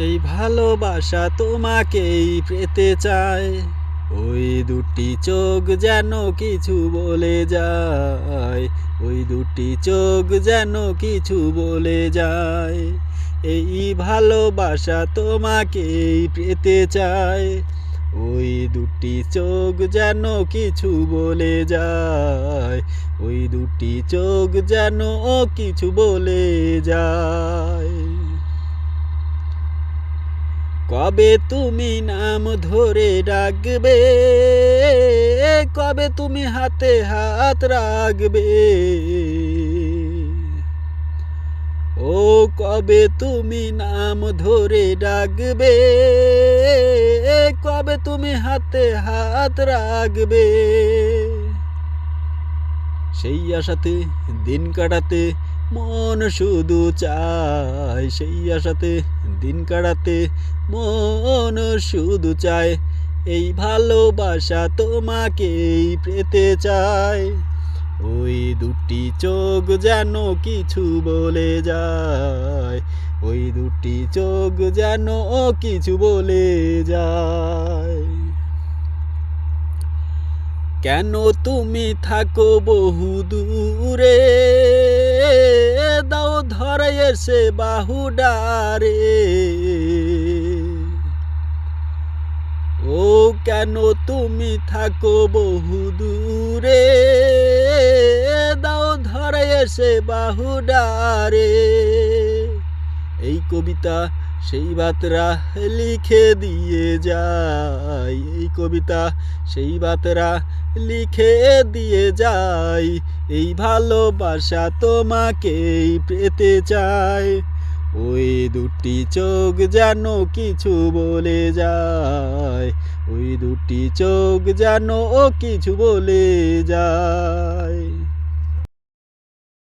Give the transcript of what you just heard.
এই ভালোবাসা তোমাকেই পেতে চায়। ওই দুটি চোখ যেন কিছু বলে যায়, ওই দুটি চোখ যেন কিছু বলে যায়। এই ভালোবাসা তোমাকেই পেতে চায়। ওই দুটি চোখ যেন কিছু বলে যায়, ওই দুটি চোখ যেন কিছু বলে যায়। কবে তুমি নাম ধরে ডাকবে, কবে তুমি হাতে হাত রাখবে, ও কবে তুমি নাম ধরে ডাকবে, কবে তুমি হাতে হাত রাখবে। সেই আশাতে দিন কাটাতে মন শুধু চায়, সেই আশাতে দিন কাটাতে মন শুধু চায়। এই ভালোবাসা তোমাকেই পেতে চায়। ওই দুটি চোখ যেন কিছু বলে যায়, ওই দুটি চোখ যেন কিছু বলে যায়। কেন তুমি থাকো বহু দূরে, দাও ধরে এসে বাহু ডারে, ও কেন তুমি থাকো বহু দূরে, দাও ধরে এসে বাহু ডারে। এই কবিতা সেই বাতরা লিখে দিয়ে যায়, এই কবিতা সেই বাতরা লিখে দিয়ে যায়। এই ভালোবাসা তোমাকেই পেতে চায়। ওই দুটি চোখ যেন কিছু বলে যায়, ওই দুটি চোখ যেন কিছু বলে যায়।